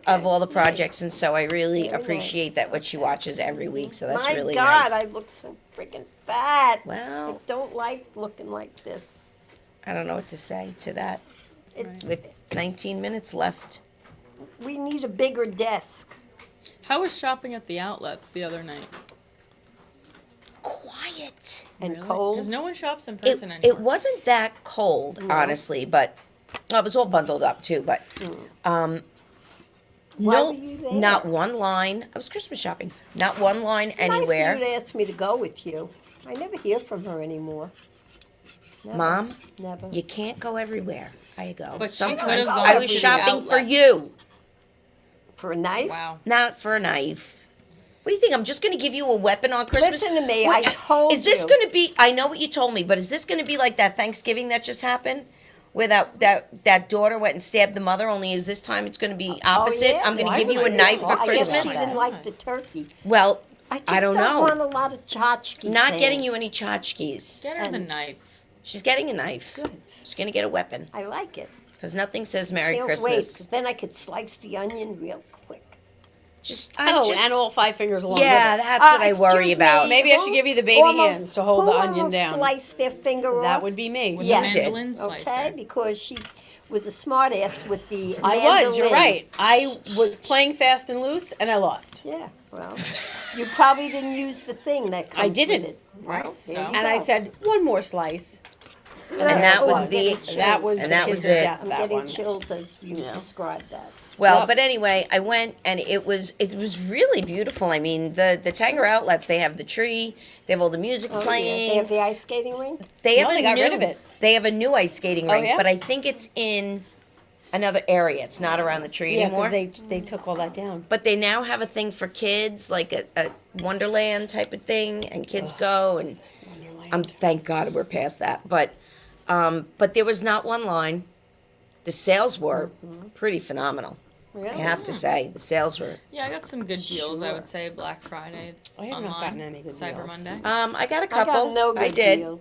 of all the projects, and so I really Very appreciate nice. that what she watches every week. So that's My really God, nice. I look so freaking fat. I Well, don't like looking like this. I don't know what to say to that. It's, With 19 minutes left. we need a bigger desk. How was shopping at the outlets the other night? Quiet. And Because cold. no one shops in It, person anymore. it wasn't that cold, honestly, but well, it was all bundled up too. But Why no, were you there? not one line. I was Christmas shopping. Not one line anywhere. Nice of you to ask me to go with you. I never hear from her anymore. Never. Mom, Never. you can't go everywhere. I go. But she sometimes could've gone I was to the shopping for outlets. you, For a knife? Wow. not for a knife. What do you think? I'm just going to give you a weapon on Christmas? Listen to me. What- I told Is this you. going to be? I know what you told me, but is this going to be like that Thanksgiving that just happened, where that daughter went and stabbed the mother? Only is this time it's going to be opposite. Oh, yeah? I'm going to Why give would you a I do knife that? for I guess Christmas. she didn't like the turkey. Well, I just I don't know. want a lot of tchotchke Not things. getting you any tchotchkes. Get her the And- knife. She's getting a knife. Good. She's going to get a weapon I like it. because nothing says Merry Can't wait, Christmas. 'cause then I could slice the onion real quick. And all 5 fingers along yeah, with it. that's what I worry Excuse about. me, Maybe I who should give you the baby almost- hands to hold who the onion almost down. sliced their finger off? That would be me. With Yeah. a mandolin slicer. Okay, because she was a smart ass with the I was, you're mandolin. right. I was playing fast and loose and I lost. Yeah, well, you probably didn't use the thing that comes I didn't. with it. Right. There So you And I go. said, one more slice. And that was I'm the- getting chills. That was And the that kiss was of it. death, I'm that getting one. chills as you described that. Well, Yep. but anyway, I went and it was really beautiful. I mean, the Tanger outlets, they have the tree, they have all the music Oh, yeah. playing. They have the ice skating rink? They have No, a they got new, rid of it. They have a new ice skating Oh, rink, yeah? but I think it's in another area. It's not around the tree Yeah, anymore. because they took all that down. But they now have a thing for kids, like a Wonderland type of thing, and kids go and thank God we're past that. But there was not one line. The sales were pretty phenomenal. Really? I have to say, the sales were. yeah, I got some good deals. I would say Black Friday, I have not online, gotten any good Cyber deals. Monday. I got a I couple. got no good I did. deal.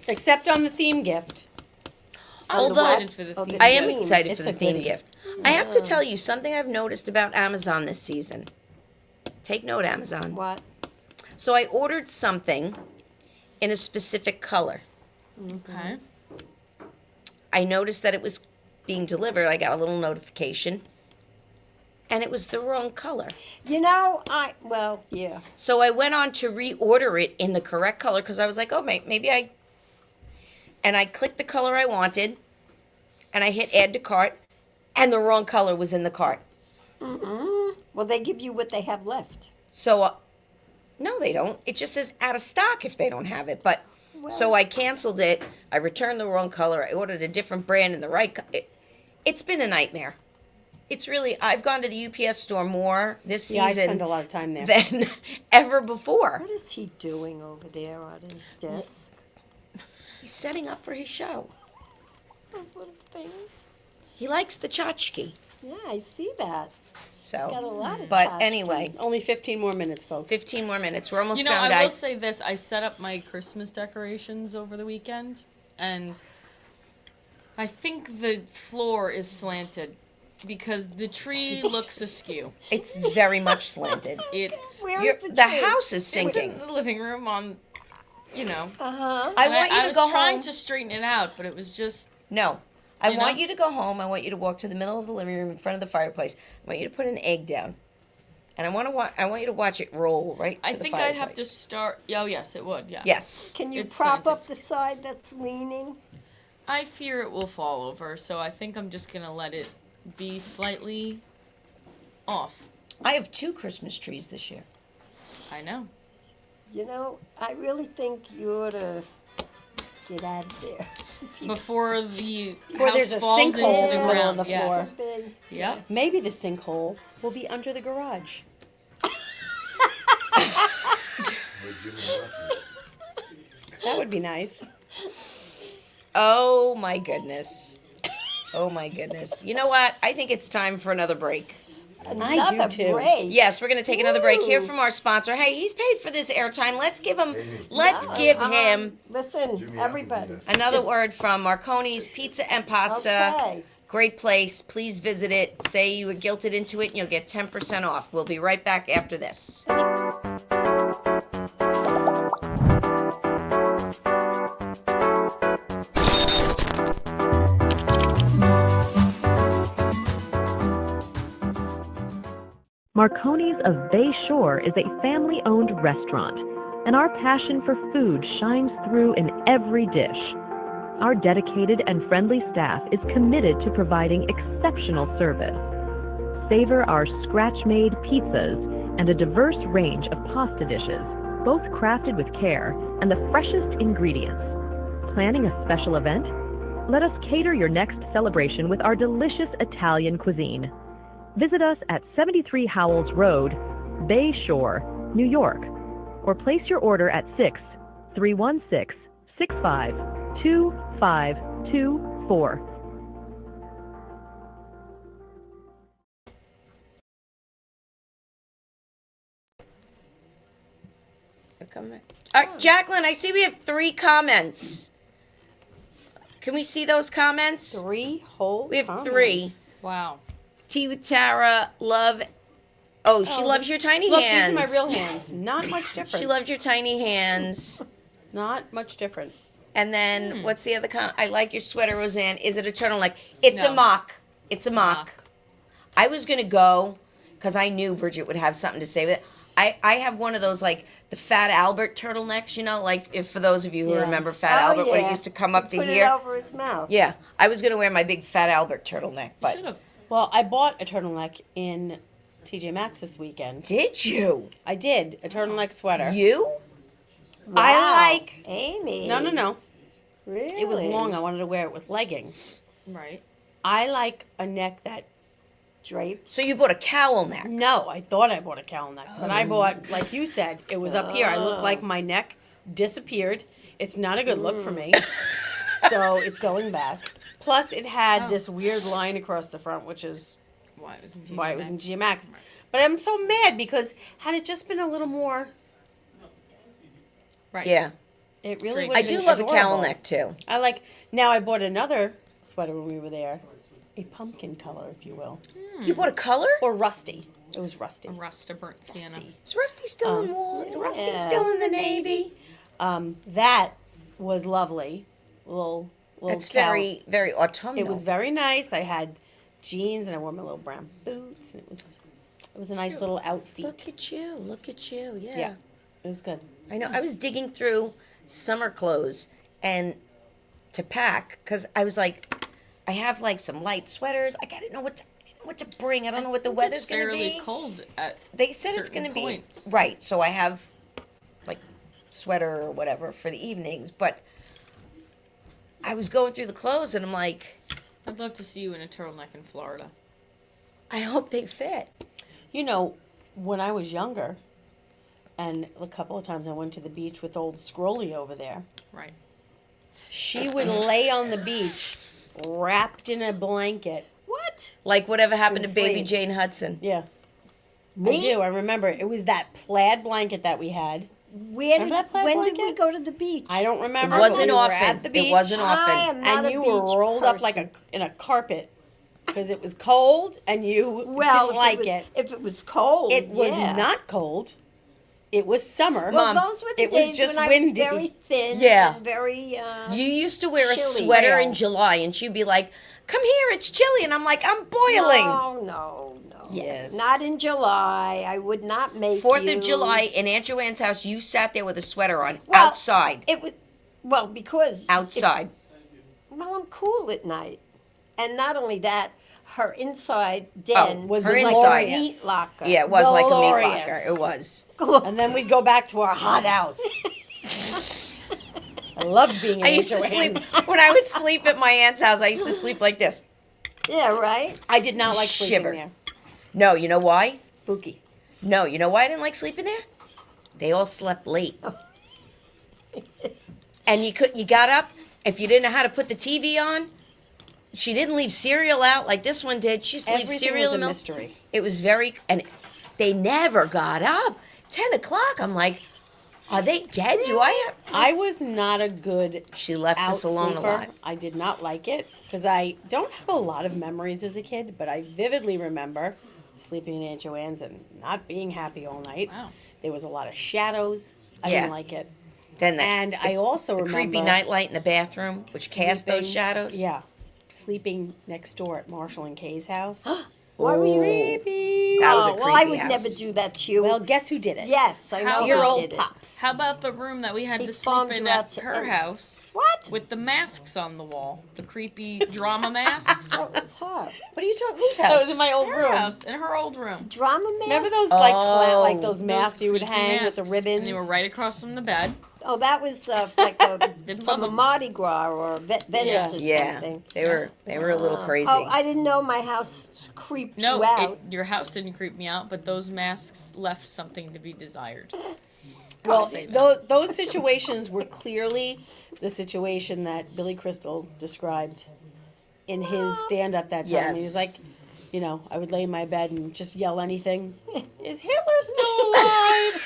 Except on the theme gift. I'm Although- excited for the Oh, the theme I am gift. excited It's for the a theme goodie. gift. I have to tell you something I've noticed about Amazon this season. Take note, Amazon. What? So I ordered something in a specific color. Okay. I noticed that it was being delivered. I got a little notification, and it was the wrong color. You know, yeah. So I went on to reorder it in the correct color because I was like, oh, maybe I. And I clicked the color I wanted, and I hit add to cart, and the wrong color was in the cart. Well, they give you what they have left. So, no, they don't. It just says out of stock if they don't have it. But so I canceled it. I returned the wrong color. I ordered a different brand in the right. It's been a nightmare. It's really. I've gone to the UPS store more this Yeah, I season spend a lot of time there. than ever before. What is he doing over there on his desk? He's setting up for his show. Those little things. He likes the tchotchke. Yeah, I see that. Got a So, lot of but tchotchkes. anyway, Only 15 more minutes, folks. 15 more minutes. We're almost You know, done, I will guys. say this. I set up my Christmas decorations over the weekend, and I think the floor is slanted because the tree looks askew. It's very much slanted. It's Where's the The tree? house is it's sinking. in the living room on, you know. Uh-huh. I and want you I to was go trying home. to straighten it out, but it was just No. I You want know? you to go home. I want you to walk to the middle of the living room in front of the fireplace. I want you to put an egg down. And I want you to watch it roll right to I the think fireplace. I'd have to start. Oh yes, it would. Yeah. Yes. Can you It's prop up slanted. the side that's leaning? I fear it will fall over, so I think I'm just gonna let it be slightly off. I have 2 Christmas trees this year. I know. You know, I really think you ought to get out of there. Before the Before house there's a falls into sinkhole the in the middle ground. of the Yes. floor. Big. Yep. Maybe the sinkhole will be under the garage. That would be nice. Oh my goodness. Oh my goodness. You know what? I think it's time for another break. Another too. break. Yes, we're going to take another break here Woo. from our sponsor. Hey, he's paid for this airtime. Let's give him him Listen, everybody. another word from Marconi's Pizza and Pasta. Okay. Great place. Please visit it. Say you were guilted into it and you'll get 10% off. We'll be right back after this. Marconi's of Bay Shore is a family-owned restaurant, and our passion for food shines through in every dish. Our dedicated and friendly staff is committed to providing exceptional service. Savor our scratch-made pizzas and a diverse range of pasta dishes, both crafted with care and the freshest ingredients. Planning a special event? Let us cater your next celebration with our delicious Italian cuisine. Visit us at 73 Howells Road, Bay Shore, New York, or place your order at 6-316-65-2524. All right, Jacqueline, I see we have 3 comments. Can we see those comments? 3 whole We have comments. 3. Wow. Tea with Tara, love. Oh, she loves your tiny Look, hands. these are my real hands. Not much different. She loves your tiny hands. Not much different. And then what's the other comment? I like your sweater, Roseanne. Is it a turtleneck? It's a No. mock. It's a mock. Mock. I was gonna go because I knew Bridget would have something to say with it. I have one of those like the Fat Albert turtlenecks, you know, like if for those of you who Yeah. remember Fat Oh, Albert when yeah. it used to come up to Put here. it over his mouth. Yeah, I was gonna wear my big Fat Albert turtleneck, but Should have. Well, I bought a turtleneck in TJ Maxx this weekend. did you? I did. A turtleneck sweater. You? Wow. I like. Amy. No. Really? It was long. I wanted to wear it with leggings. Right. I like a neck that. Draped. So you bought a cowl neck. No, I thought I bought a cowl neck, but I bought, like you said, it was up here. I looked like my neck disappeared. It's not a good look for me. So it's going back. Plus, it had Oh. this weird line across the front, which is Why it was in TJ why it was in Maxx. TJ Maxx. But I'm so mad because had it just been a little more, Right. Yeah, it really Draped. would I have do been love a cowl adorable. neck too. I like. Now I bought another sweater when we were there, a pumpkin color, if you will, You bought a color? or rusty. It was rusty. A rust, a burnt sienna. Rusty. Is Rusty still in war? Is Rusty yeah. still in the Navy? That was lovely. Little It's cowl. very, very autumnal. It was very nice. I had jeans and I wore my little brown boots, and it was a nice little outfit. Look at you. Look at you. Yeah. Yeah, it was good. I know. I was digging through summer clothes and to pack because I was like, I have like some light sweaters. I didn't know what to bring. I don't know what the think weather's it's going to fairly be. cold at They said it's certain going to be points. right. So I have like sweater or whatever for the evenings, but I was going through the clothes and I'm like, I'd love to see you in a turtleneck in Florida. I hope they fit. You know, when I was younger, and a couple of times I went to the beach with old Scrolly over there. Right. She would lay on the beach, wrapped in a blanket. What? Like whatever happened to Baby Sleep. Jane Hudson. Yeah, Me? I do. I remember it was that plaid blanket that we had. Where did, Remember that plaid when did we blanket? go to the beach? I don't remember. It wasn't We were often. At the beach, It wasn't I often. am not and a you beach were rolled up like person. in a carpet because it was cold and you Well, didn't like if it. If it was cold, It was yeah. not cold. It was summer. Well, Mom, those were the it was days just when windy. I was very thin Yeah. and very. You used to wear a Chilly. sweater in Real. July, and she'd be like, "Come here, it's chilly," and I'm like, "I'm boiling." No. Yes. Not in July. I would not make 4th you. of July in Aunt Joanne's house, you sat there with a sweater on Well, outside. It was because Outside. Well, I'm cool at night, and not only that, her inside den was her like inside. a meat locker. Yeah, it was like a meat Glorious. locker. It was. And then we'd go back to our hot house. I loved being in I used to Aunt sleep Joanne's. when I would sleep at my aunt's house. I used to sleep like this. Yeah, right. I did not like sleeping Shiver. there. No, you know why? Spooky. No, you know why I didn't like sleeping there? They all slept late. And you got up, if you didn't know how to put the TV on, she didn't leave cereal out like this one did. She used to leave Everything cereal was a and milk. mystery. It was and they never got up. 10 o'clock, I'm like, are they dead? Do I have? I was not a good She left out us alone a sleeper. lot. I did not like it because I don't have a lot of memories as a kid, but I vividly remember sleeping in Aunt Joanne's and not being happy all night. Wow. There was a lot of shadows. I Yeah. didn't like it. Then And I also the remember creepy nightlight in the bathroom, which cast those sleeping- shadows. Yeah. Sleeping next door at Marshall and Kay's house. Why were you? Creepy. That was a well, I creepy would house. never do that to you. Well, guess who did it? yes, I know. How Dear who about- old did it. Pops. How about the room that we had He to sleep farmed in you out at to her end. house What? with the masks on the wall? The creepy drama masks? That was her. What are you talking? Whose That house? was in my old Her room. house, in her old room. Drama man. Remember those Oh, like those Those masks you would creepy hang with the masks. ribbons? And they were right across from the bed. Oh, that was like a, Didn't from love a 'em. Mardi Gras or Venice Yeah. or Yeah, something. they were a little crazy. Oh, I didn't know my house creeped No, you out. your house didn't creep me out, but those masks left something to be desired. Well, say that. those situations were clearly the situation that Billy Crystal described in his stand-up that time. He Yes. was like, you know, I would lay in my bed and just yell anything. Is Hitler still alive?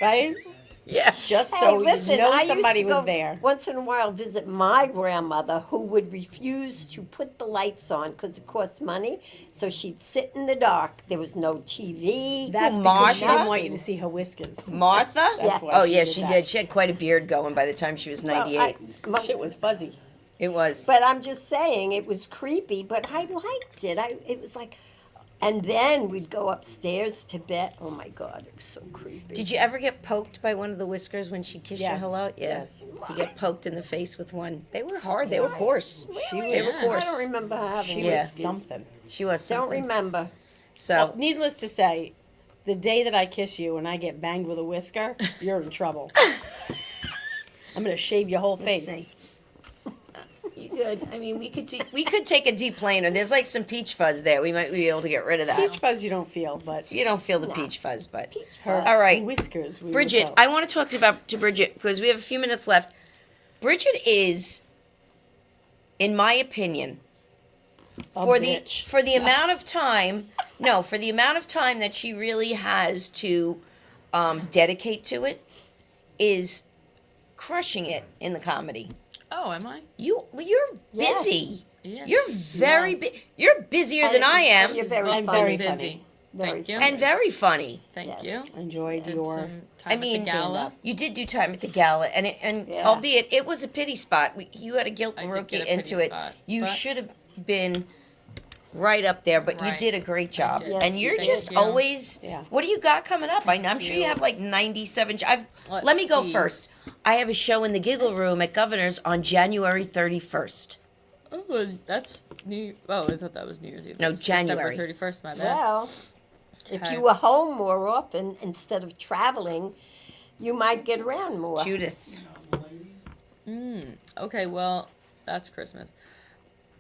Right? yeah. Just Hey, so listen, you know I used somebody to go was there. Once in a while, visit my grandmother, who would refuse to put the lights on because it cost money. So she'd sit in the dark. There was no TV. That's because she Martha? didn't want you to see her whiskers. Martha? Yes. why Oh she yeah, did she that. did. She had quite a beard going by the time she was Well, 98. Shit was fuzzy. It was. But I'm just saying, it was creepy, but I liked it. It was like, and then we'd go upstairs to bed. Oh my God, it was so creepy. Did you ever get poked by one of the whiskers when she kissed you Yes, hello? Yeah. yes. You get poked in the face with one. They were hard. They were coarse. She They were was, Yeah. I coarse. don't remember having she Yeah. was something. She was Don't something. remember. So Well, needless to say, the day that I kiss you and I get banged with a whisker, you're in trouble. I'm gonna shave your whole Let's face. see. You good? I mean, we could take a deep planer. There's like some peach fuzz there. We might be able to get rid of that. Peach fuzz you don't feel, but You don't feel the peach fuzz, but her all right. whiskers. We Bridget, would I want to talk to Bridget because we have a few minutes left. Bridget is, in my opinion, for the amount of time, for the amount of time that she really has to dedicate to it, is crushing it in the comedy. Oh, am I? You're Yes. busy. Yes. You're very you're busier than I am, You're very I'm funny. very busy. funny. Very Thank you. and very funny. Thank Yes. you. enjoyed Did your. some time I at mean, the gala. You did do time at the gala, and Yeah. albeit it was a pity spot. You had a guilt I and did rookie get a pity into it. spot, You but- should have been right up there, but you Right. did a great job. did. Yes, And you you're did. just Thank you. always. Yeah. What do you got coming up? I'm sure you you. have like 97. Let Let's me go see. first. I have a show in the Giggle Room at Governor's on January 31st. Oh, that's New. Oh, I thought that was New Year's Eve. No, That's January. December 31st. My bad. Well, if Okay. you were home more often instead of traveling, you might get around more. Judith. Okay, well, that's Christmas.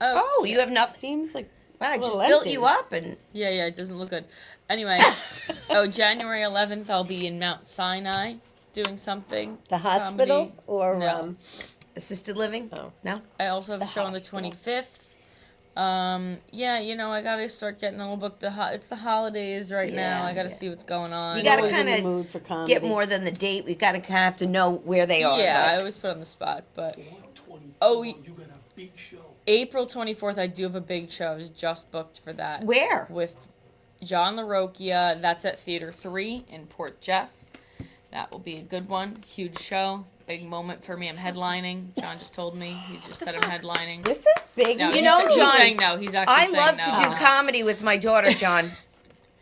Oh, you have nothing. Seems like Wow, I a just little built empty. you up and. Yeah, it doesn't look good. Anyway, January 11th, I'll be in Mount Sinai doing something. The hospital Comedy. or No. Assisted living? Oh. No? I also have a The show on the hospital. 25th. Yeah, I gotta start getting a little book. It's the holidays right now. Yeah, I gotta yeah. see what's going on. You gotta Always in the kinda mood for comedy. Get more than the date. We've got to kind of have to know where they are. Yeah, I but- always put on the spot, but 124, Oh, you got a big show. April 24th, I do have a big show. I was just booked for that. Where? With John LaRocchia. That's at Theater 3 in Port Jeff. That will be a good one. Huge show. Big moment for me. I'm headlining. John just told me. He's just said I'm headlining. This is big. No, You he's, know, he's John, saying no. He's actually I saying love no. to do comedy with my daughter, John.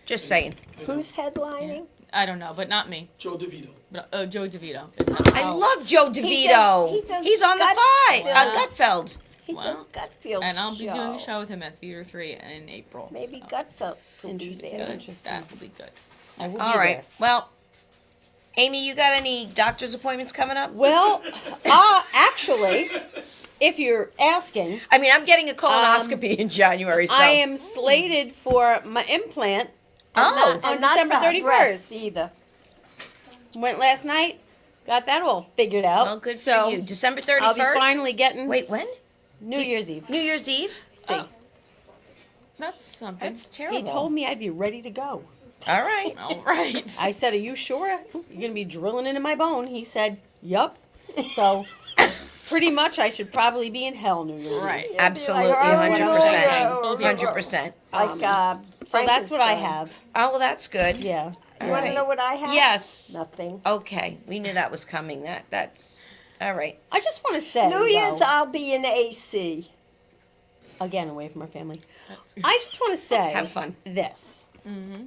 Just saying. Who's headlining? I don't know, but not me. Joe DeVito. But, Joe DeVito is headlining. I love Joe DeVito. he does He's on the Gutfeld. Gutfeld. He Wow. does Gutfeld And I'll be doing a show with him at Theater 3 in April. Maybe so Gutfeld will be Interesting. there. good. That will be good. I will be All right. there. Well, Amy, you got any doctor's appointments coming up? Well, actually, if you're asking, I mean, I'm getting a colonoscopy in January, so I am slated for my implant. Oh, on And not December the breasts 31st. either. Went last night, got that all figured out. well, good so for you. December 31st. I'll be finally getting Wait, when? New Year's Eve. New Year's Eve. See, Oh. That's something. That's terrible. he told me I'd be ready to go. All right. All right. I said, "Are you sure you're gonna be drilling into my bone?" He said, "Yup." So, pretty much, I should probably be in hell New Year's Eve. Right. Absolutely, Like, oh, 100%. yeah. 100%. Like, So that's what I Frankenstein. have. Oh, well, that's good. Yeah. You want to Alright. know what I have? Yes. Nothing. Okay, we knew that was coming. That's all right. I just want to say, New Year's, though, I'll be in AC. again, away from our family. That's I just want to say, Have fun. this. Mm-hmm.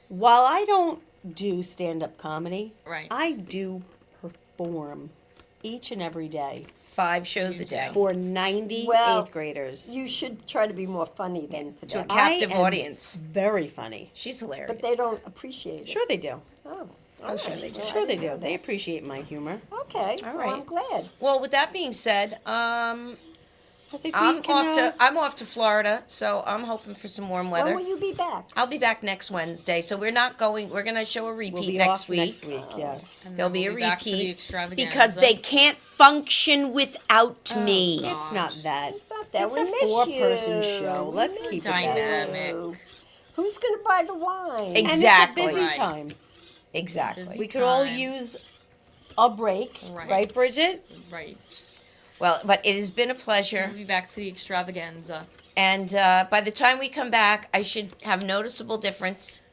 While I don't do stand-up comedy, Right. I do perform each and every day 5 shows a day for 90 Well, 8th graders. You should try to be more funny than for to a them. captive I am audience. Very funny. She's hilarious. But they don't appreciate it. Sure they do. Oh, Oh, sure they do. Sure they do. They appreciate my humor. Okay. All Well, right. I'm glad. Well, with that being said, I think I'm we can, off to Florida, so I'm hoping for some warm weather. When will you be back? I'll be back next Wednesday, so we're not going. We're gonna show a repeat we'll be next off week. next week. Yes. And There'll then be we'll a back for the repeat extravaganza. because they can't function without Oh, me. God. It's not that. It's not that. It's we a miss 4-person you. show. Let's We keep miss it that Dynamic. you. Who's going to buy the wine? Ex- And Exactly. it's a busy Right. time. Exactly. busy- We could all time. use a break, Right. right, Bridget? Right. Well, but it has been a pleasure. We'll be back for the extravaganza. And by the time we come back, I should have noticeable difference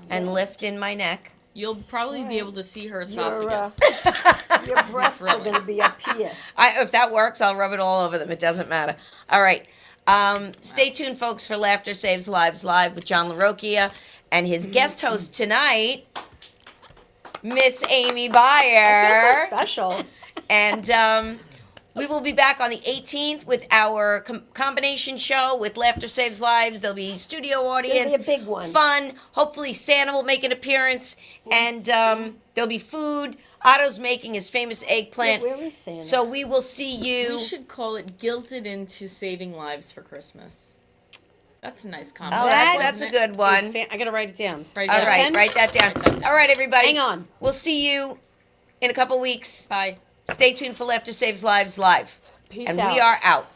and lift in my neck. You'll probably be able to see her Your, esophagus. your breasts are Really. going to be up here. If that works, I'll rub it all over them. It doesn't matter. All right. Stay tuned, folks, for Laughter Saves Lives Live with John LaRocchia and his guest host tonight, Miss Amy Byer. Special. And we will be back on the 18th with our combination show with Laughter Saves Lives. There'll be studio It'll audience. be a big one. Fun. Hopefully Santa will make an appearance. And there'll be food. Otto's making his famous eggplant. Where is Santa? So we will see you. We should call it Guilted into Saving Lives for Christmas. That's a nice Oh, compliment. that's a isn't it? good one. I gotta write it down. Right All down. right, Pen? write that down. Write that down. All right, everybody. Hang on. We'll see you in a couple weeks. Bye. Stay tuned for Laughter Saves Lives Live. Peace and out. we are out.